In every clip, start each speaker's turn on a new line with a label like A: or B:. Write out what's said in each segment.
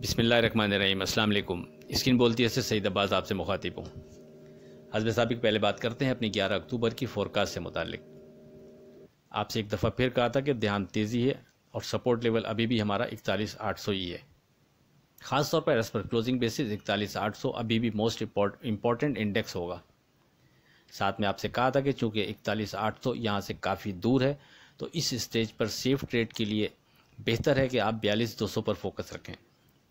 A: बिस्मिल्लाहिर्रहमानिर्रहीम। अस्सलाम वालेकुम। स्क्रीन बोलती है से सईद अब्बास आपसे मुखातिब हूँ। हज़रत साबिक़ पहले बात करते हैं अपनी 11 अक्टूबर की फोरकास्ट से मुतालिक। आपसे एक दफ़ा फिर कहा था कि ध्यान तेज़ी है और सपोर्ट लेवल अभी भी हमारा 41,800 ही है। ख़ास तौर पर एज़ पर क्लोजिंग बेसिस 41,800 अभी भी मोस्ट इम्पॉर्टेंट इंडेक्स होगा। साथ में आपसे कहा था कि चूँकि 41,800 यहाँ से काफ़ी दूर है, तो इस स्टेज पर सेफ ट्रेड के लिए बेहतर है कि आप 42,200 पर फोकस रखें।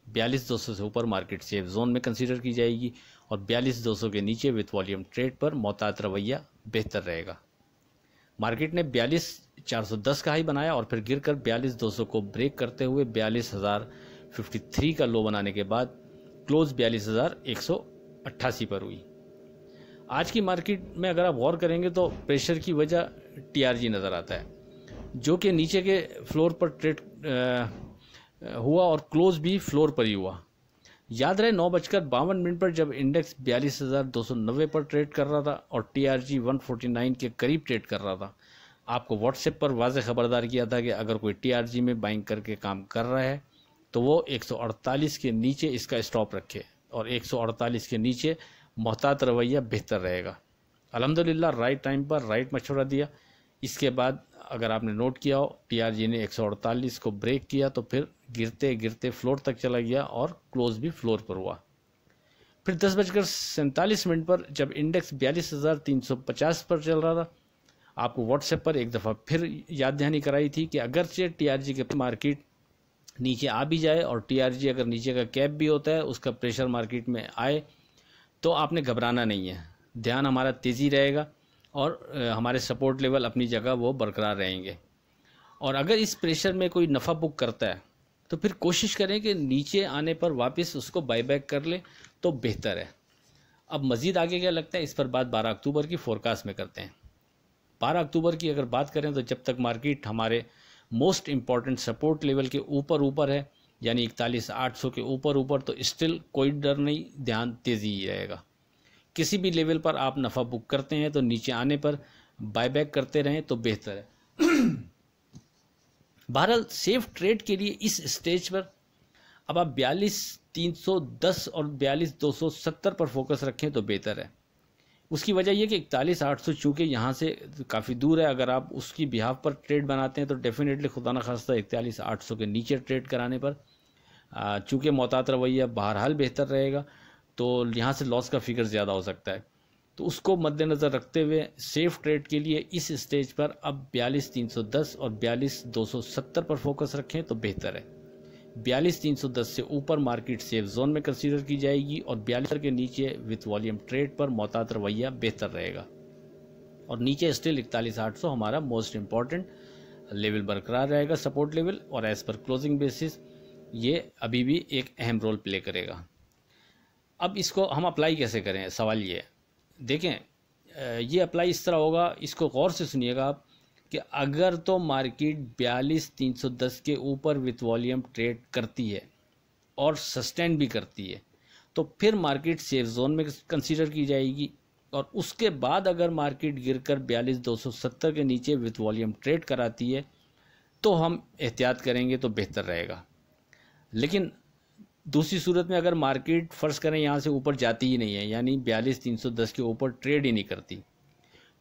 A: 42,200 से ऊपर मार्केट सेफ जोन में कंसीडर की जाएगी और 42,200 के नीचे विथ वॉल्यूम ट्रेड पर मोहतात रवैया बेहतर रहेगा। मार्केट ने 42,410 का हाई बनाया और फिर गिरकर 42,200 को ब्रेक करते हुए 42,053 का लो बनाने के बाद क्लोज 42,188 पर हुई। आज की मार्केट में अगर आप गौर करेंगे तो प्रेशर की वजह टीआरजी नज़र आता है, जो कि नीचे के फ्लोर पर ट्रेड हुआ और क्लोज भी फ्लोर पर ही हुआ। याद रहे 9:52 पर जब इंडेक्स 42,290 पर ट्रेड कर रहा था और टीआरजी 149 के करीब ट्रेड कर रहा था, आपको व्हाट्सएप पर वाज़ेह खबरदार किया था कि अगर कोई टीआरजी में बाइंग करके काम कर रहा है तो वो 148 के नीचे इसका स्टॉप रखे और 148 के नीचे मोहतात रवैया बेहतर रहेगा। अल्हम्दुलिल्लाह राइट टाइम पर राइट मशवरा दिया। इसके बाद अगर आपने नोट किया हो, टीआरजी ने 148 को ब्रेक किया तो फिर गिरते गिरते फ्लोर तक चला गया और क्लोज भी फ्लोर पर हुआ। फिर 10:47 पर जब इंडेक्स 42,350 पर चल रहा था, आपको व्हाट्सएप पर एक दफ़ा फिर याद दहानी कराई थी कि अगरचे टीआरजी के मार्केट नीचे आ भी जाए और टीआरजी अगर नीचे का कैप भी होता है, उसका प्रेशर मार्केट में आए तो आपने घबराना नहीं है। ध्यान हमारा तेज़ी रहेगा और हमारे सपोर्ट लेवल अपनी जगह वो बरकरार रहेंगे। और अगर इस प्रेशर में कोई नफ़ा बुक करता है तो फिर कोशिश करें कि नीचे आने पर वापस उसको बाईबैक कर ले तो बेहतर है। अब मज़ीद आगे क्या लगता है, इस पर बात 12 अक्टूबर की फोरकास्ट में करते हैं। 12 अक्टूबर की अगर बात करें तो जब तक मार्केट हमारे मोस्ट इम्पॉर्टेंट सपोर्ट लेवल के ऊपर है, यानी 41,800 के ऊपर तो स्टिल कोई डर नहीं, ध्यान तेज़ी ही रहेगा। किसी भी लेवल पर आप नफ़ा बुक करते हैं तो नीचे आने पर बायबैक करते रहें तो बेहतर है। बहरहाल सेफ ट्रेड के लिए इस स्टेज पर अब आप 42,310 और 42,270 पर फोकस रखें तो बेहतर है। उसकी वजह यह कि 41,800 चूँकि यहाँ से काफ़ी दूर है, अगर आप उसकी बिहाफ पर ट्रेड बनाते हैं तो डेफिनेटली खुदा न खास्ता 41,800 के नीचे ट्रेड कराने पर चूँकि मोहतात रवैया बहरहाल बेहतर रहेगा तो यहाँ से लॉस का फिगर ज़्यादा हो सकता है। तो उसको मद्देनज़र रखते हुए सेफ ट्रेड के लिए इस स्टेज पर अब 42,310 और 42,270 पर फोकस रखें तो बेहतर है। 42,310 से ऊपर मार्केट सेफ जोन में कंसीडर की जाएगी और 42 के नीचे विथ वॉल्यूम ट्रेड पर मोहतात रवैया बेहतर रहेगा और नीचे स्टिल 41,800 हमारा मोस्ट इम्पॉर्टेंट लेवल बरकरार रहेगा, सपोर्ट लेवल, और एज़ पर क्लोजिंग बेसिस ये अभी भी एक अहम रोल प्ले करेगा। अब इसको हम अप्लाई कैसे करें, सवाल ये है। देखें ये अप्लाई इस तरह होगा, इसको गौर से सुनिएगा आप, कि अगर तो मार्केट 42,310 के ऊपर विथ वॉल्यूम ट्रेड करती है और सस्टेन भी करती है तो फिर मार्केट सेफ जोन में कंसीडर की जाएगी और उसके बाद अगर मार्केट गिरकर 42,270 के नीचे विथ वॉल्यूम ट्रेड कराती है तो हम एहतियात करेंगे तो बेहतर रहेगा। लेकिन दूसरी सूरत में अगर मार्केट फ़र्ज़ करें यहाँ से ऊपर जाती ही नहीं है, यानी 42,310 के ऊपर ट्रेड ही नहीं करती,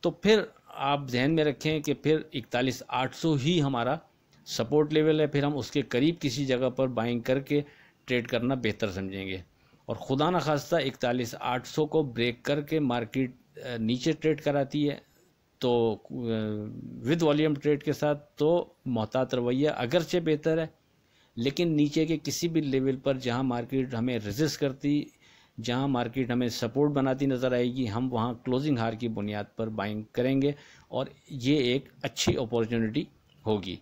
A: तो फिर आप जहन में रखें कि फिर 41,800 ही हमारा सपोर्ट लेवल है। फिर हम उसके करीब किसी जगह पर बाइंग करके ट्रेड करना बेहतर समझेंगे और खुदा न खास्ता 41,800 को ब्रेक करके मार्केट नीचे ट्रेड कराती है तो विद वॉल्यूम ट्रेड के साथ तो मोहतात रवैया अगरचे बेहतर है, लेकिन नीचे के किसी भी लेवल पर जहां मार्केट हमें रेजिस्ट करती, जहां मार्केट हमें सपोर्ट बनाती नज़र आएगी, हम वहां क्लोजिंग हार की बुनियाद पर बाइंग करेंगे और ये एक अच्छी अपॉर्चुनिटी होगी।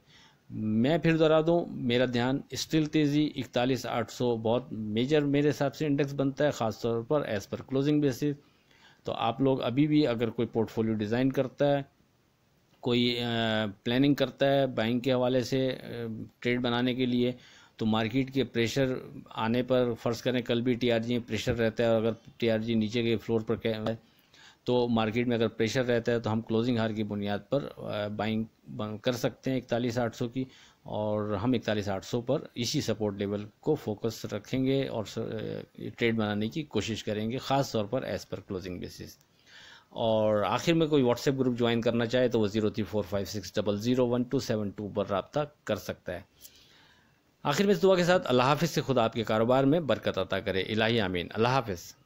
A: मैं फिर दोहरा दूं, मेरा ध्यान स्टिल तेज़ी 41,800 बहुत मेजर मेरे हिसाब से इंडेक्स बनता है, ख़ास तौर पर एज़ पर क्लोजिंग बेसिस। तो आप लोग अभी भी अगर कोई पोर्टफोलियो डिज़ाइन करता है, कोई प्लानिंग करता है बाइंग के हवाले से ट्रेड बनाने के लिए, तो मार्केट के प्रेशर आने पर फ़र्ज़ करें कल भी टीआरजी में प्रेशर रहता है और अगर टीआरजी नीचे के फ्लोर पर है तो मार्केट में अगर प्रेशर रहता है तो हम क्लोजिंग हार की बुनियाद पर बाइंग कर सकते हैं 41,800 की, और हम 41,800 पर इसी सपोर्ट लेवल को फोकस रखेंगे और ट्रेड बनाने की कोशिश करेंगे, ख़ास तौर पर एज़ पर क्लोजिंग बेसिस। और आखिर में कोई व्हाट्सएप ग्रुप ज्वाइन करना चाहे तो वो 0345600172 पर रब्ता कर सकता है। आखिर में इस दुआ के साथ अल्लाह हाफिज़ से खुदा आपके कारोबार में बरकत अता करे। इलाही आमीन। अल्लाह हाफिज़।